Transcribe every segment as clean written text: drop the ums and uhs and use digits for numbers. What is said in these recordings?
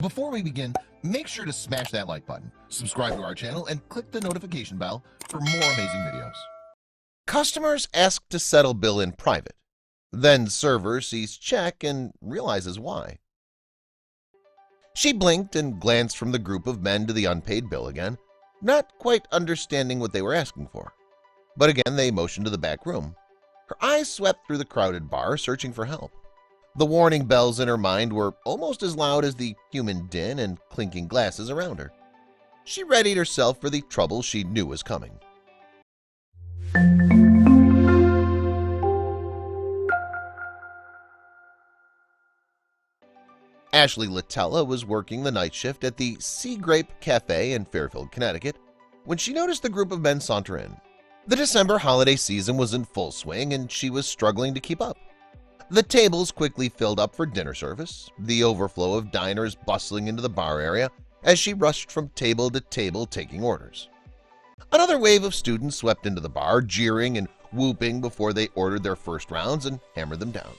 Before we begin, make sure to smash that like button, subscribe to our channel, and click the notification bell for more amazing videos. Customers ask to settle bill in private. Then server sees check and realizes why. She blinked and glanced from the group of men to the unpaid bill again, not quite understanding what they were asking for. But again they motioned to the back room. Her eyes swept through the crowded bar, searching for help. The warning bells in her mind were almost as loud as the human din and clinking glasses around her. She readied herself for the trouble she knew was coming. Ashley Latella was working the night shift at the Sea Grape Cafe in Fairfield, Connecticut, when she noticed the group of men saunter in. The December holiday season was in full swing and she was struggling to keep up. The tables quickly filled up for dinner service, the overflow of diners bustling into the bar area as she rushed from table to table taking orders. Another wave of students swept into the bar, jeering and whooping before they ordered their first rounds and hammered them down.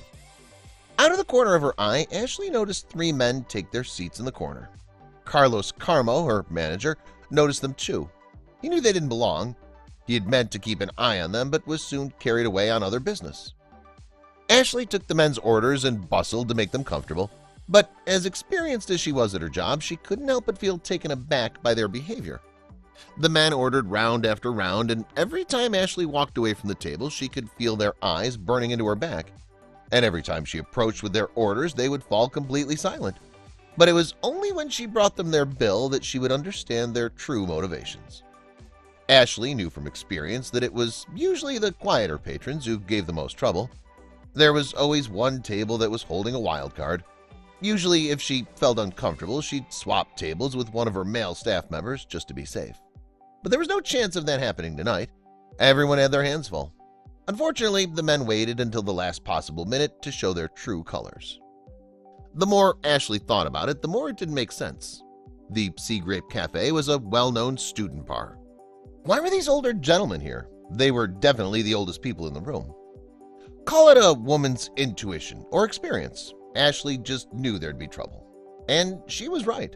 Out of the corner of her eye, Ashley noticed three men take their seats in the corner. Carlos Carmo, her manager, noticed them too. He knew they didn't belong. He had meant to keep an eye on them but was soon carried away on other business. Ashley took the men's orders and bustled to make them comfortable, but as experienced as she was at her job, she couldn't help but feel taken aback by their behavior. The men ordered round after round, and every time Ashley walked away from the table, she could feel their eyes burning into her back. And every time she approached with their orders, they would fall completely silent. But it was only when she brought them their bill that she would understand their true motivations. Ashley knew from experience that it was usually the quieter patrons who gave the most trouble. There was always one table that was holding a wild card. Usually, if she felt uncomfortable, she'd swap tables with one of her male staff members just to be safe. But there was no chance of that happening tonight. Everyone had their hands full. Unfortunately, the men waited until the last possible minute to show their true colors. The more Ashley thought about it, the more it didn't make sense. The Sea Grape Cafe was a well-known student bar. Why were these older gentlemen here? They were definitely the oldest people in the room. Call it a woman's intuition or experience. Ashley just knew there'd be trouble. And she was right.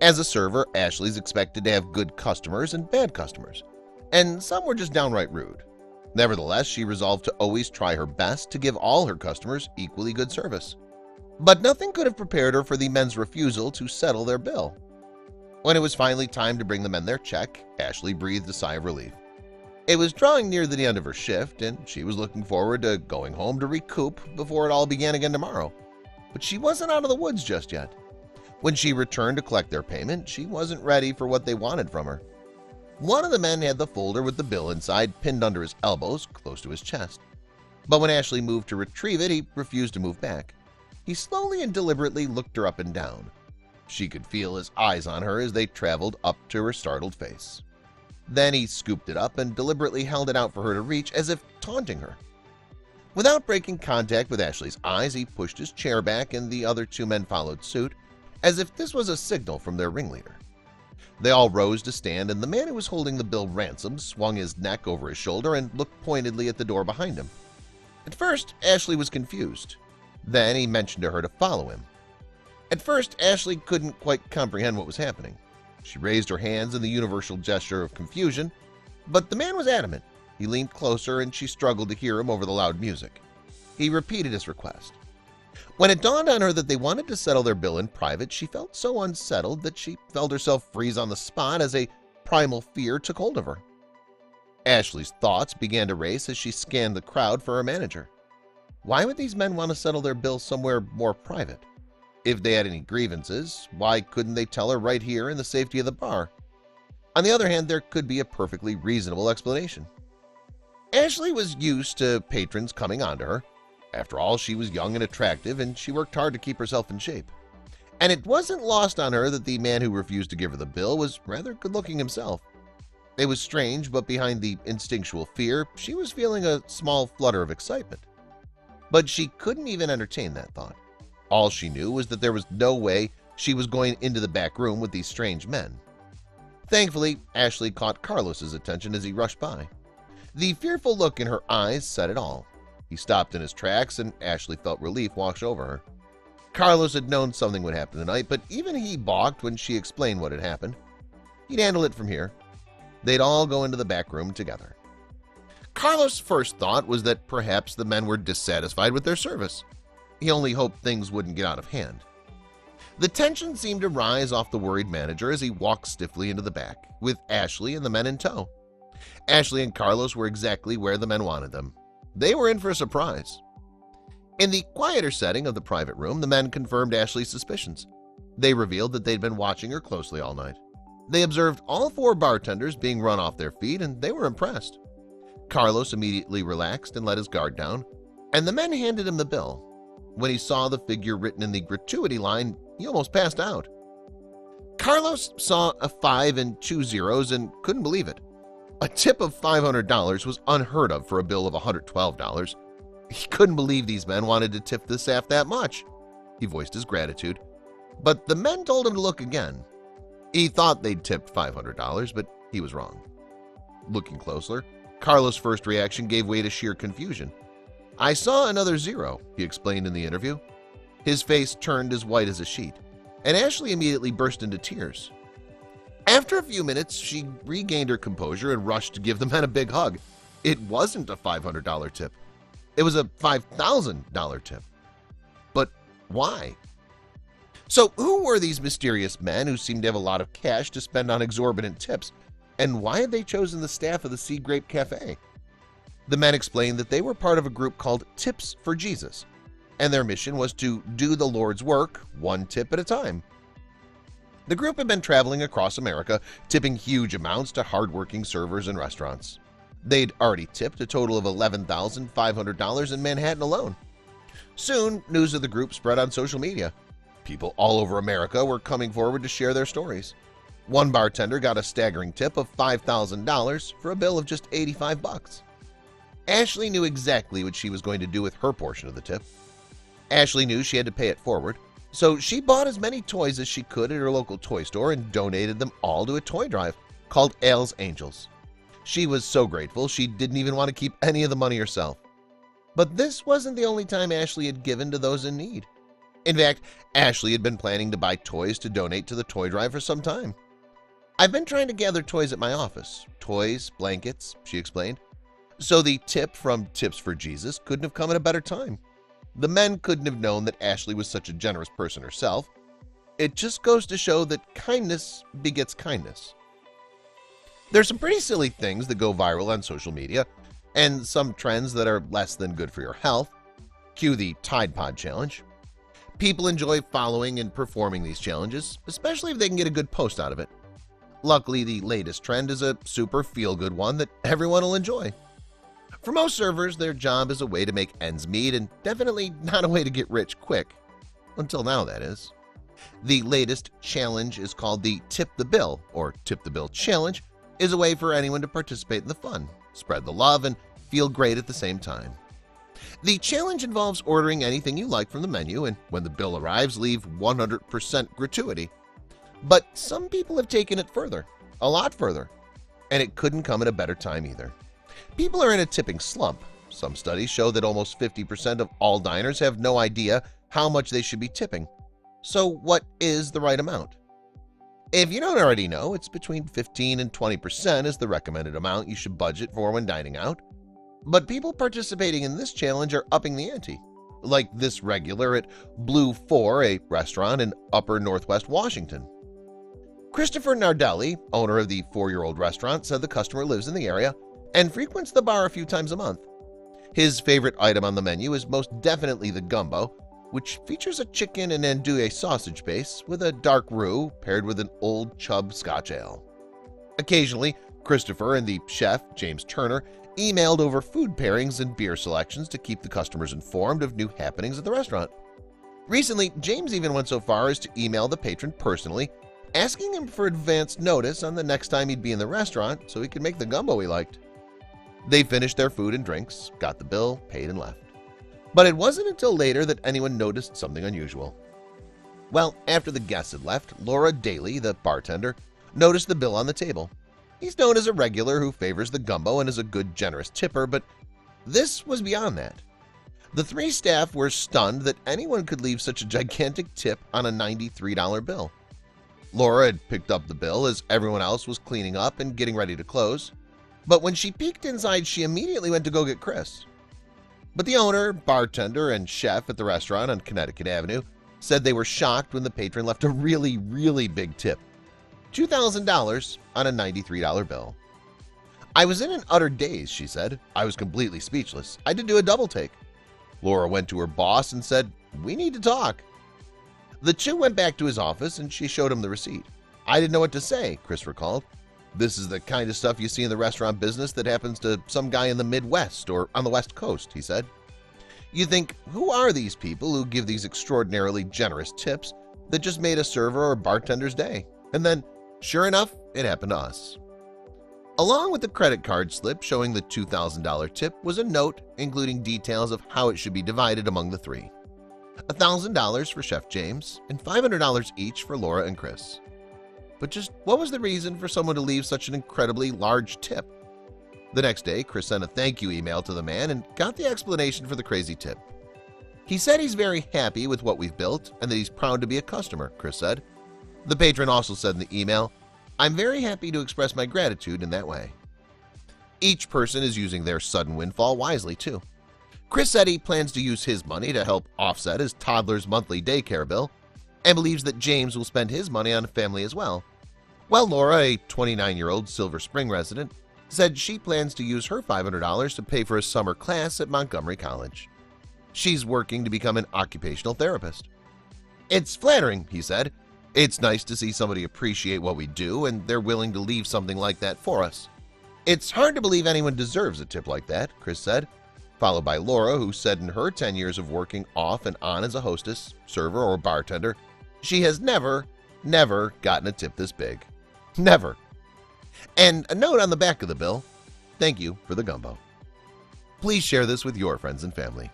As a server, Ashley's expected to have good customers and bad customers, and some were just downright rude. Nevertheless, she resolved to always try her best to give all her customers equally good service. But nothing could have prepared her for the men's refusal to settle their bill. When it was finally time to bring the men their check, Ashley breathed a sigh of relief. It was drawing near the end of her shift, and she was looking forward to going home to recoup before it all began again tomorrow. But she wasn't out of the woods just yet. When she returned to collect their payment, she wasn't ready for what they wanted from her. One of the men had the folder with the bill inside pinned under his elbows, close to his chest. But when Ashley moved to retrieve it, he refused to move back. He slowly and deliberately looked her up and down. She could feel his eyes on her as they traveled up to her startled face. Then he scooped it up and deliberately held it out for her to reach, as if taunting her. Without breaking contact with Ashley's eyes, he pushed his chair back and the other two men followed suit, as if this was a signal from their ringleader. They all rose to stand, and the man who was holding the bill ransom swung his neck over his shoulder and looked pointedly at the door behind him. At first, Ashley was confused. Then he mentioned to her to follow him. At first, Ashley couldn't quite comprehend what was happening. She raised her hands in the universal gesture of confusion, but the man was adamant. He leaned closer and she struggled to hear him over the loud music. He repeated his request. When it dawned on her that they wanted to settle their bill in private, she felt so unsettled that she felt herself freeze on the spot as a primal fear took hold of her. Ashley's thoughts began to race as she scanned the crowd for her manager. Why would these men want to settle their bill somewhere more private? If they had any grievances, why couldn't they tell her right here in the safety of the bar? On the other hand, there could be a perfectly reasonable explanation. Ashley was used to patrons coming on to her. After all, she was young and attractive, and she worked hard to keep herself in shape. And it wasn't lost on her that the man who refused to give her the bill was rather good-looking himself. It was strange, but behind the instinctual fear, she was feeling a small flutter of excitement. But she couldn't even entertain that thought. All she knew was that there was no way she was going into the back room with these strange men. Thankfully, Ashley caught Carlos's attention as he rushed by. The fearful look in her eyes said it all. He stopped in his tracks, and Ashley felt relief wash over her. Carlos had known something would happen tonight, but even he balked when she explained what had happened. He'd handle it from here. They'd all go into the back room together. Carlos' first thought was that perhaps the men were dissatisfied with their service. He only hoped things wouldn't get out of hand. The tension seemed to rise off the worried manager as he walked stiffly into the back, with Ashley and the men in tow. Ashley and Carlos were exactly where the men wanted them. They were in for a surprise. In the quieter setting of the private room, the men confirmed Ashley's suspicions. They revealed that they'd been watching her closely all night. They observed all 4 bartenders being run off their feet, and they were impressed. Carlos immediately relaxed and let his guard down, and the men handed him the bill. When he saw the figure written in the gratuity line, he almost passed out. Carlos saw a 5 and 2 zeros and couldn't believe it. A tip of $500 was unheard of for a bill of $112. He couldn't believe these men wanted to tip the staff that much. He voiced his gratitude, but the men told him to look again. He thought they'd tipped $500, but he was wrong. Looking closer, Carlos' first reaction gave way to sheer confusion. "I saw another zero," he explained in the interview. His face turned as white as a sheet, and Ashley immediately burst into tears. After a few minutes, she regained her composure and rushed to give the men a big hug. It wasn't a $500 tip. It was a $5,000 tip. But why? So who were these mysterious men who seemed to have a lot of cash to spend on exorbitant tips, and why had they chosen the staff of the Sea Grape Cafe? The men explained that they were part of a group called Tips for Jesus, and their mission was to do the Lord's work 1 tip at a time. The group had been traveling across America, tipping huge amounts to hardworking servers and restaurants. They'd already tipped a total of $11,500 in Manhattan alone. Soon, news of the group spread on social media. People all over America were coming forward to share their stories. One bartender got a staggering tip of $5,000 for a bill of just $85. Ashley knew exactly what she was going to do with her portion of the tip. Ashley knew she had to pay it forward, so she bought as many toys as she could at her local toy store and donated them all to a toy drive called Al's Angels. She was so grateful she didn't even want to keep any of the money herself. But this wasn't the only time Ashley had given to those in need. In fact, Ashley had been planning to buy toys to donate to the toy drive for some time. "I've been trying to gather toys at my office. Toys, blankets," she explained. So the tip from Tips for Jesus couldn't have come at a better time. The men couldn't have known that Ashley was such a generous person herself. It just goes to show that kindness begets kindness. There's some pretty silly things that go viral on social media, and some trends that are less than good for your health. Cue the Tide Pod Challenge. People enjoy following and performing these challenges, especially if they can get a good post out of it. Luckily, the latest trend is a super feel-good one that everyone will enjoy. For most servers, their job is a way to make ends meet and definitely not a way to get rich quick. Until now, that is. The latest challenge is called the Tip the Bill, or Tip the Bill Challenge, is a way for anyone to participate in the fun, spread the love, and feel great at the same time. The challenge involves ordering anything you like from the menu, and when the bill arrives, leave 100% gratuity. But some people have taken it further, a lot further, and it couldn't come at a better time either. People are in a tipping slump. Some studies show that almost 50% of all diners have no idea how much they should be tipping. So what is the right amount? If you don't already know, it's between 15 and 20% is the recommended amount you should budget for when dining out. But people participating in this challenge are upping the ante, like this regular at Blue 4, a restaurant in Upper Northwest Washington. Christopher Nardelli, owner of the 4-year-old restaurant, said the customer lives in the area and frequents the bar a few times a month. His favorite item on the menu is most definitely the gumbo, which features a chicken and andouille sausage base with a dark roux paired with an Old Chub Scotch Ale. Occasionally, Christopher and the chef, James Turner, emailed over food pairings and beer selections to keep the customers informed of new happenings at the restaurant. Recently, James even went so far as to email the patron personally, asking him for advance notice on the next time he'd be in the restaurant so he could make the gumbo he liked. They finished their food and drinks, got the bill, paid, and left. But it wasn't until later that anyone noticed something unusual. Well, after the guests had left, Laura Daly, the bartender, noticed the bill on the table. He's known as a regular who favors the gumbo and is a good, generous tipper, but this was beyond that. The three staff were stunned that anyone could leave such a gigantic tip on a $93 bill. Laura had picked up the bill as everyone else was cleaning up and getting ready to close, but when she peeked inside, she immediately went to go get Chris. But the owner, bartender, and chef at the restaurant on Connecticut Avenue said they were shocked when the patron left a really big tip, $2,000 on a $93 bill. "I was in an utter daze," she said. "I was completely speechless. I did do a double take." Laura went to her boss and said, "We need to talk." The two went back to his office and she showed him the receipt. "I didn't know what to say," Chris recalled. "This is the kind of stuff you see in the restaurant business that happens to some guy in the Midwest or on the West Coast," he said. "You think, who are these people who give these extraordinarily generous tips that just made a server or bartender's day?" And then, sure enough, it happened to us. Along with the credit card slip showing the $2,000 tip was a note including details of how it should be divided among the three. $1,000 for Chef James and $500 each for Laura and Chris. But just what was the reason for someone to leave such an incredibly large tip? The next day, Chris sent a thank you email to the man and got the explanation for the crazy tip. "He said he's very happy with what we've built and that he's proud to be a customer," Chris said. The patron also said in the email, "I'm very happy to express my gratitude in that way." Each person is using their sudden windfall wisely, too. Chris said he plans to use his money to help offset his toddler's monthly daycare bill and believes that James will spend his money on family as well, while Laura, a 29-year-old Silver Spring resident, said she plans to use her $500 to pay for a summer class at Montgomery College. She's working to become an occupational therapist. "It's flattering," he said. "It's nice to see somebody appreciate what we do and they're willing to leave something like that for us. It's hard to believe anyone deserves a tip like that," Chris said, followed by Laura, who said in her 10 years of working off and on as a hostess, server, or bartender, she has never gotten a tip this big. Never. And a note on the back of the bill, "Thank you for the gumbo." Please share this with your friends and family.